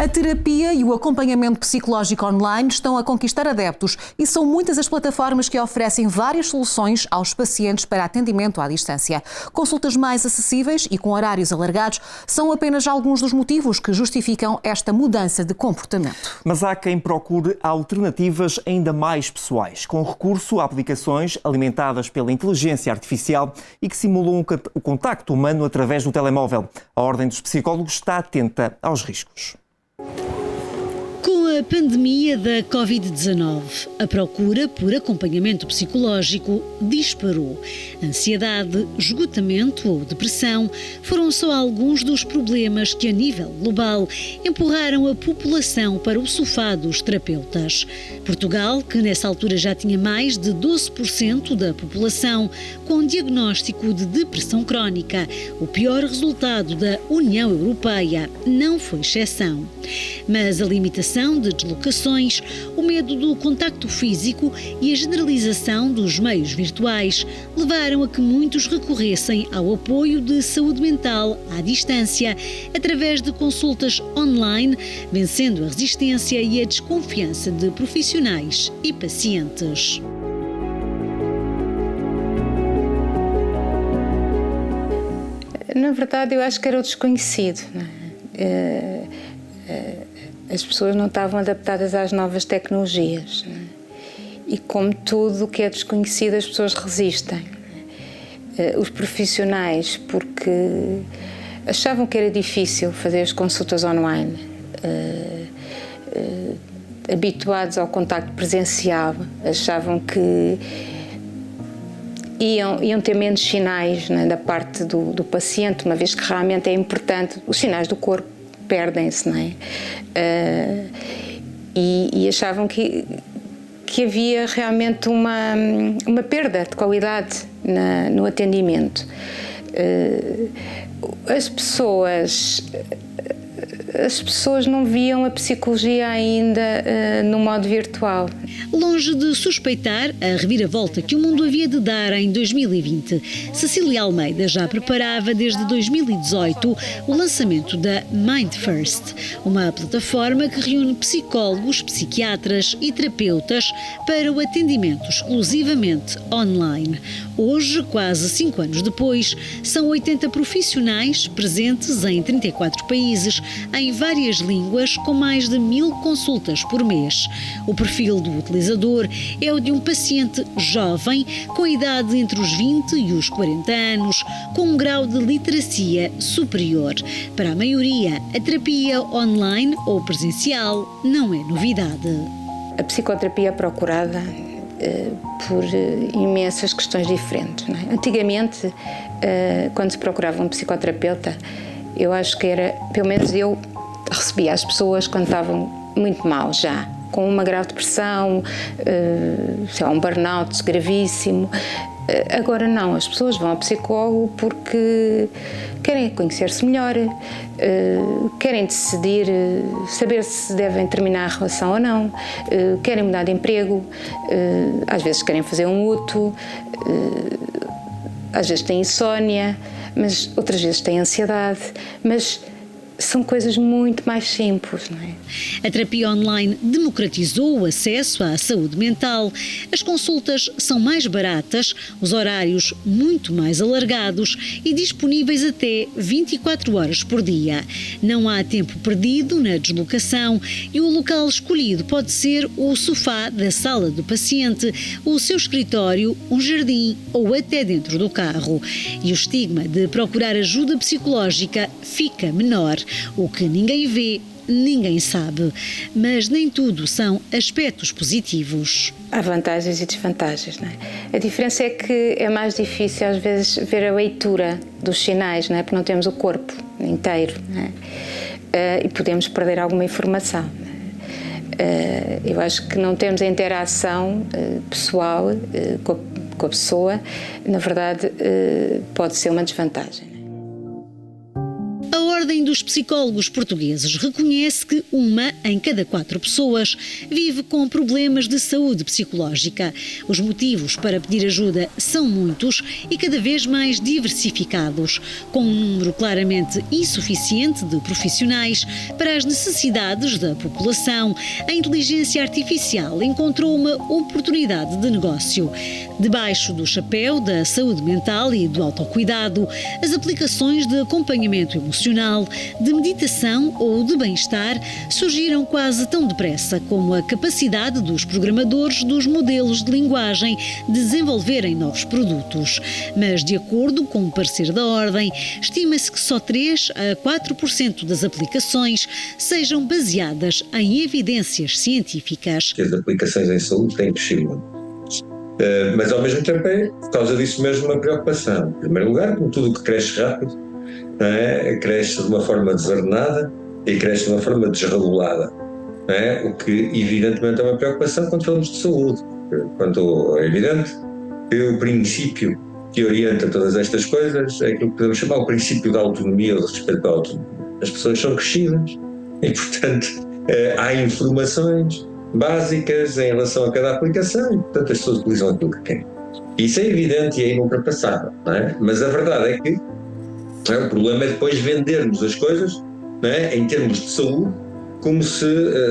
A terapia e o acompanhamento psicológico online estão a conquistar adeptos e são muitas as plataformas que oferecem várias soluções aos pacientes para atendimento à distância. Consultas mais acessíveis e com horários alargados são apenas alguns dos motivos que justificam esta mudança de comportamento. Mas há quem procure alternativas ainda mais pessoais, com recurso a aplicações alimentadas pela inteligência artificial e que simulam o contacto humano através do telemóvel. A Ordem dos Psicólogos está atenta aos riscos. Com a pandemia da Covid-19, a procura por acompanhamento psicológico disparou. Ansiedade, esgotamento ou depressão foram só alguns dos problemas que, a nível global, empurraram a população para o sofá dos terapeutas. Portugal, que nessa altura já tinha mais de 12% da população com diagnóstico de depressão crónica, o pior resultado da União Europeia, não foi exceção. Mas a limitação de deslocações, o medo do contacto físico e a generalização dos meios virtuais levaram a que muitos recorressem ao apoio de saúde mental à distância, através de consultas online, vencendo a resistência e a desconfiança de profissionais e pacientes. Na verdade, eu acho que era o desconhecido, não é? As pessoas não estavam adaptadas às novas tecnologias, não é? E como tudo o que é desconhecido, as pessoas resistem. Os profissionais, porque achavam que era difícil fazer as consultas online, habituados ao contacto presencial, achavam que iam ter menos sinais, né, da parte do paciente, uma vez que realmente é importante, os sinais do corpo perdem-se, não é? E achavam que havia realmente uma perda de qualidade no atendimento. As pessoas não viam a psicologia ainda no modo virtual. Longe de suspeitar a reviravolta que o mundo havia de dar em 2020, Cecília Almeida já preparava desde 2018 o lançamento da Mind First, uma plataforma que reúne psicólogos, psiquiatras e terapeutas para o atendimento exclusivamente online. Hoje, quase 5 anos depois, são 80 profissionais presentes em 34 países, em várias línguas, com mais de 1000 consultas por mês. O perfil do utilizador é o de um paciente jovem, com idade entre os 20 e os 40 anos, com um grau de literacia superior. Para a maioria, a terapia online ou presencial não é novidade. A psicoterapia é procurada por imensas questões diferentes, não é? Antigamente, quando se procurava um psicoterapeuta, eu acho que era, pelo menos eu recebia as pessoas quando estavam muito mal já, com uma grave depressão, um burnout gravíssimo. Agora não, as pessoas vão ao psicólogo porque querem conhecer-se melhor, querem decidir, saber se devem terminar a relação ou não, querem mudar de emprego, às vezes querem fazer um luto, às vezes têm insónia, mas outras vezes têm ansiedade, mas são coisas muito mais simples, não é? A terapia online democratizou o acesso à saúde mental. As consultas são mais baratas, os horários muito mais alargados e disponíveis até 24 horas por dia. Não há tempo perdido na deslocação e o local escolhido pode ser o sofá da sala do paciente, o seu escritório, um jardim ou até dentro do carro. E o estigma de procurar ajuda psicológica fica menor. O que ninguém vê, ninguém sabe. Mas nem tudo são aspectos positivos. Há vantagens e desvantagens, não é? A diferença é que é mais difícil às vezes ver a leitura dos sinais, não é? Porque não temos o corpo inteiro, não é? E podemos perder alguma informação. Eu acho que não temos a interação pessoal com a pessoa, na verdade, pode ser uma desvantagem. A Ordem dos dos Psicólogos Portugueses reconhece que 1 em cada 4 pessoas vive com problemas de saúde psicológica. Os motivos para pedir ajuda são muitos e cada vez mais diversificados, com um número claramente insuficiente de profissionais para as necessidades da população. A inteligência artificial encontrou uma oportunidade de negócio. Debaixo do chapéu da saúde mental e do autocuidado, as aplicações de acompanhamento emocional, de meditação ou de bem-estar surgiram quase tão depressa como a capacidade dos programadores dos modelos de linguagem de desenvolverem novos produtos. Mas, de acordo com o parecer da Ordem, estima-se que só 3 a 4% das aplicações sejam baseadas em evidências científicas. As aplicações em saúde têm crescido muito. Mas ao mesmo tempo é, por causa disso mesmo, uma preocupação. Em primeiro lugar, como tudo o que cresce rápido, não é? Cresce de uma forma desordenada e cresce de uma forma desregulada, não é? O que evidentemente é uma preocupação quando falamos de saúde. Quando é evidente que o princípio que orienta todas estas coisas é aquilo que podemos chamar o princípio da autonomia ou do respeito à autonomia. As pessoas são crescidas e, portanto, há informações básicas em relação a cada aplicação e, portanto, as pessoas utilizam aquilo que querem. Isso é evidente e é inultrapassável, não é? Mas a verdade é que o problema é depois vendermos as coisas, não é? Em termos de saúde, como se,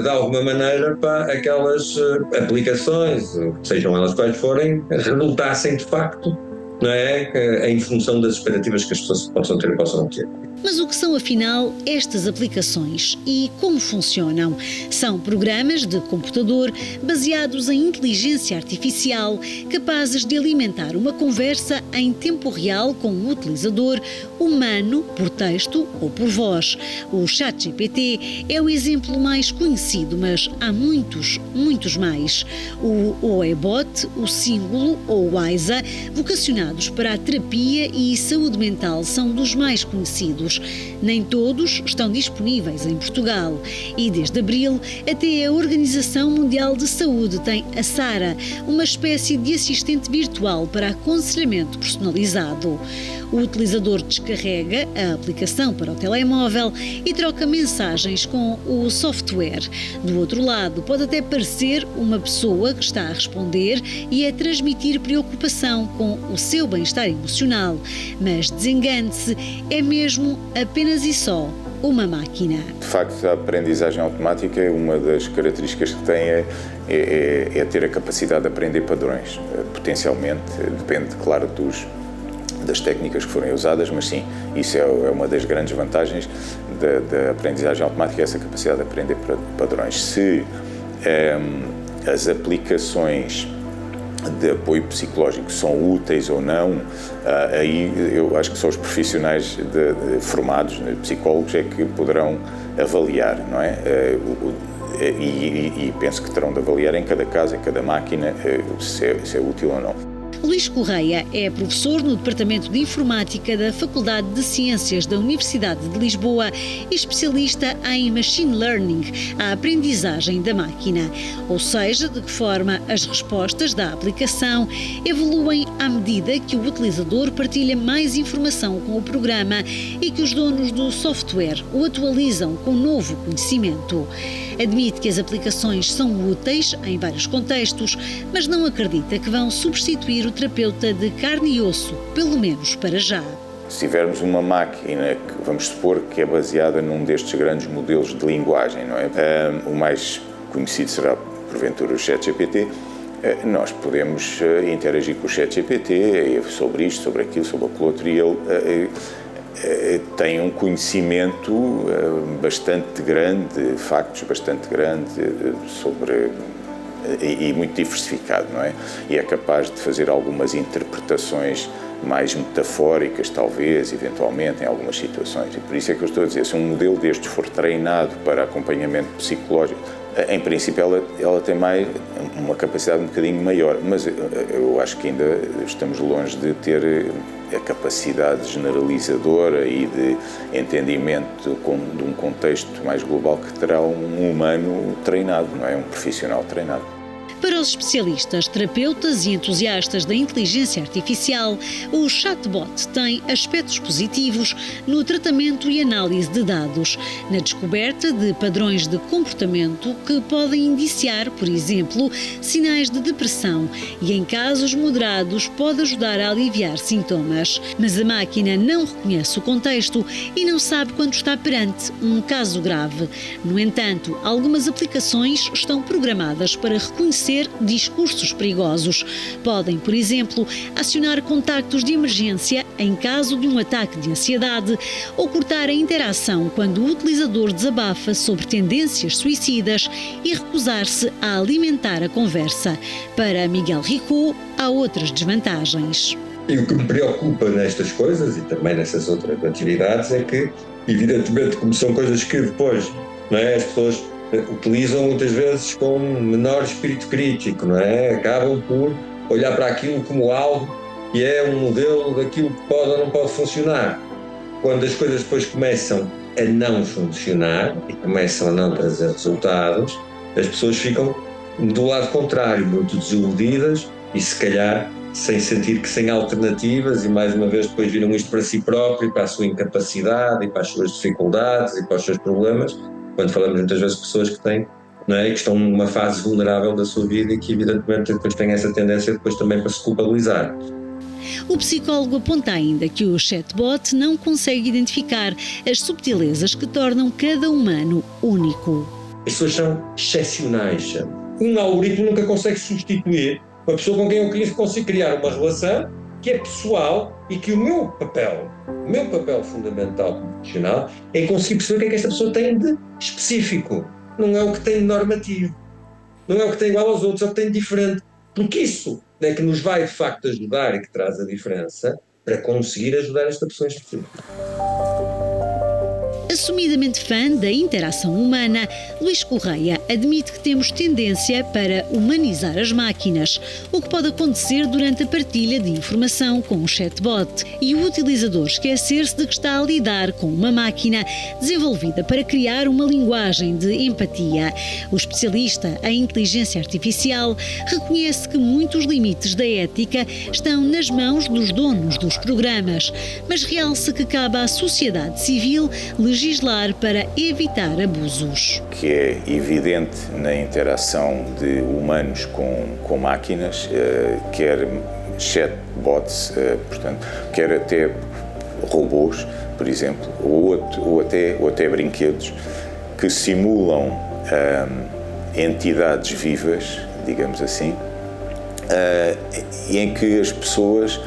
de alguma maneira, para aquelas aplicações, sejam elas quais forem, resultassem de facto, não é? Em função das expectativas que as pessoas possam ter ou possam ter. Mas o que são, afinal, estas aplicações e como funcionam? São programas de computador baseados em inteligência artificial, capazes de alimentar uma conversa em tempo real com um utilizador humano, por texto ou por voz. O ChatGPT é o exemplo mais conhecido, mas há muitos mais. O OEBot, o Símbolo ou o AISA, vocacionados para a terapia e saúde mental, são dos mais conhecidos. Nem todos estão disponíveis em Portugal e desde abril até a Organização Mundial de Saúde tem a Sara, uma espécie de assistente virtual para aconselhamento personalizado. O utilizador descarrega a aplicação para o telemóvel e troca mensagens com o software. Do outro lado, pode até parecer uma pessoa que está a responder e a transmitir preocupação com o seu bem-estar emocional. Mas desengane-se, é mesmo apenas e só uma máquina. De facto, a aprendizagem automática, é uma das características que tem é ter a capacidade de aprender padrões. Potencialmente, depende, claro, das técnicas que forem usadas, mas sim, isso é uma das grandes vantagens da aprendizagem automática, essa capacidade de aprender padrões. Se as aplicações de apoio psicológico são úteis ou não, aí eu acho que só os profissionais formados, psicólogos, é que poderão avaliar, não é? E penso que terão de avaliar em cada caso, em cada máquina, se é útil ou não. Luís Correia é professor no Departamento de Informática da Faculdade de Ciências da Universidade de Lisboa e especialista em Machine Learning, a aprendizagem da máquina. Ou seja, de que forma as respostas da aplicação evoluem à medida que o utilizador partilha mais informação com o programa e que os donos do software o atualizam com novo conhecimento. Admite que as aplicações são úteis em vários contextos, mas não acredita que vão substituir o terapeuta de carne e osso, pelo menos para já. Se tivermos uma máquina que vamos supor que é baseada num destes grandes modelos de linguagem, não é? O mais conhecido será, porventura, o ChatGPT. Nós podemos interagir com o ChatGPT sobre isto, sobre aquilo, sobre aquilo outro, e ele tem um conhecimento bastante grande, factos bastante grandes sobre e muito diversificado, não é? E é capaz de fazer algumas interpretações mais metafóricas, talvez, eventualmente, em algumas situações. E por isso é que eu estou a dizer, se um modelo destes for treinado para acompanhamento psicológico, em princípio ela tem uma capacidade um bocadinho maior, mas eu acho que ainda estamos longe de ter a capacidade generalizadora e de entendimento de um contexto mais global que terá um humano treinado, não é? Um profissional treinado. Para os especialistas, terapeutas e entusiastas da inteligência artificial, o chatbot tem aspectos positivos no tratamento e análise de dados, na descoberta de padrões de comportamento que podem indiciar, por exemplo, sinais de depressão e, em casos moderados, pode ajudar a aliviar sintomas. Mas a máquina não reconhece o contexto e não sabe quando está perante um caso grave. No entanto, algumas aplicações estão programadas para reconhecer discursos perigosos. Podem, por exemplo, acionar contactos de emergência em caso de um ataque de ansiedade ou cortar a interação quando o utilizador desabafa sobre tendências suicidas e recusar-se a alimentar a conversa. Para Miguel Ricou, há outras desvantagens. E o que me preocupa nestas coisas e também nessas outras atividades é que, evidentemente, como são coisas que depois, não é, as pessoas utilizam muitas vezes com menor espírito crítico, não é? Acabam por olhar para aquilo como algo que é um modelo daquilo que pode ou não pode funcionar. Quando as coisas depois começam a não funcionar e começam a não trazer resultados, as pessoas ficam do lado contrário, muito desiludidas e se calhar sem sentir que sem alternativas e mais uma vez depois viram isto para si próprio, para a sua incapacidade e para as suas dificuldades e para os seus problemas, quando falamos muitas vezes de pessoas que têm, não é, que estão numa fase vulnerável da sua vida e que evidentemente depois têm essa tendência depois também para se culpabilizar. O psicólogo aponta ainda que o chatbot não consegue identificar as subtilezas que tornam cada humano único. As pessoas são excepcionais. Um algoritmo nunca consegue substituir uma pessoa com quem eu consigo criar uma relação que é pessoal e que o meu papel fundamental como profissional é conseguir perceber o que é que esta pessoa tem de específico. Não é o que tem de normativo, não é o que tem igual aos outros, é o que tem de diferente. Porque isso é que nos vai de facto ajudar e que traz a diferença para conseguir ajudar esta pessoa específica. Assumidamente fã da interação humana, Luís Correia admite que temos tendência para humanizar as máquinas, o que pode acontecer durante a partilha de informação com o chatbot e o utilizador esquecer-se de que está a lidar com uma máquina desenvolvida para criar uma linguagem de empatia. O especialista em inteligência artificial reconhece que muitos limites da ética estão nas mãos dos donos dos programas, mas realça que cabe à sociedade civil legislar para evitar abusos. Que é evidente na interação de humanos com máquinas, quer chatbots, portanto, quer até robôs, por exemplo, ou até brinquedos que simulam entidades vivas, digamos assim, e em que as pessoas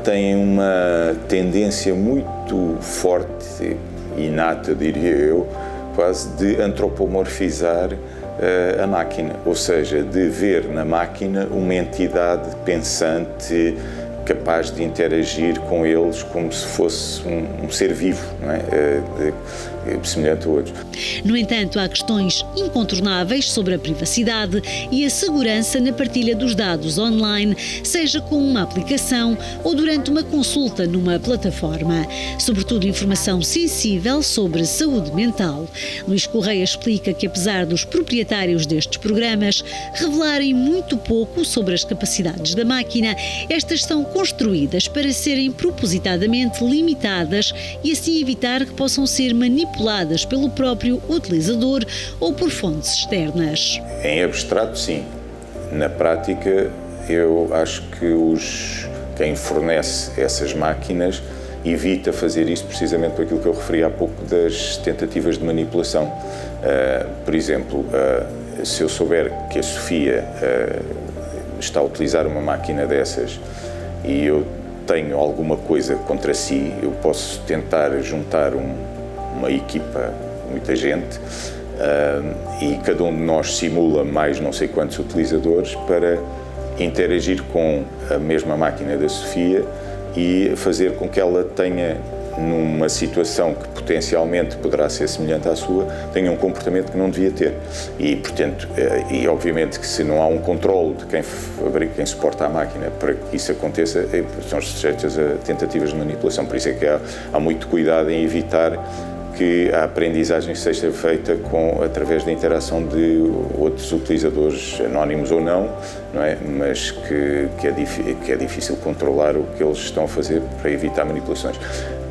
têm uma tendência muito forte, inata, diria eu, quase de antropomorfizar a máquina, ou seja, de ver na máquina uma entidade pensante, capaz de interagir com eles como se fosse um ser vivo, não é? Semelhante a outros. No entanto, há questões incontornáveis sobre a privacidade e a segurança na partilha dos dados online, seja com uma aplicação ou durante uma consulta numa plataforma. Sobretudo informação sensível sobre saúde mental. Luís Correia explica que, apesar dos proprietários destes programas revelarem muito pouco sobre as capacidades da máquina, estas são construídas para serem propositadamente limitadas e assim evitar que possam ser manipuladas pelo próprio utilizador ou por fontes externas. Em abstrato, sim. Na prática, eu acho que quem fornece essas máquinas evita fazer isso precisamente por aquilo que eu referi há pouco das tentativas de manipulação. Por exemplo, se eu souber que a Sofia está a utilizar uma máquina dessas e eu tenho alguma coisa contra si, eu posso tentar juntar uma equipa, muita gente, e cada um de nós simula mais não sei quantos utilizadores para interagir com a mesma máquina da Sofia e fazer com que ela tenha, numa situação que potencialmente poderá ser semelhante à sua, tenha um comportamento que não devia ter. E, portanto, e obviamente que se não há um controle de quem fabrica, quem suporta a máquina para que isso aconteça, são sujeitos a tentativas de manipulação. Por isso é que há muito cuidado em evitar que a aprendizagem seja feita através da interação de outros utilizadores, anónimos ou não, é? Mas que é difícil controlar o que eles estão a fazer para evitar manipulações.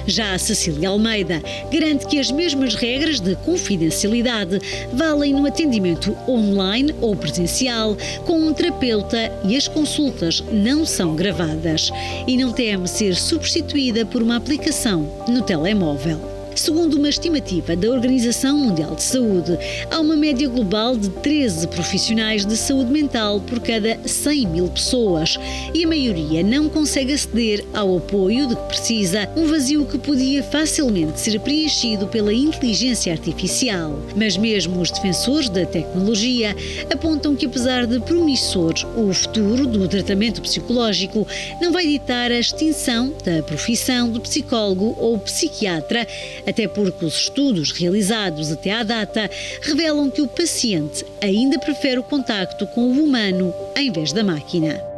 Já a Cecília Almeida garante que as mesmas regras de confidencialidade valem no atendimento online ou presencial com um terapeuta e as consultas não são gravadas e não teme ser substituída por uma aplicação no telemóvel. Segundo uma estimativa da Organização Mundial de Saúde, há uma média global de 13 profissionais de saúde mental por cada 100 mil pessoas e a maioria não consegue aceder ao apoio de que precisa, um vazio que podia facilmente ser preenchido pela inteligência artificial. Mas mesmo os defensores da tecnologia apontam que, apesar de promissor, o futuro do tratamento psicológico não vai ditar a extinção da profissão de psicólogo ou psiquiatra, até porque os estudos realizados até à data revelam que o paciente ainda prefere o contacto com o humano em vez da máquina.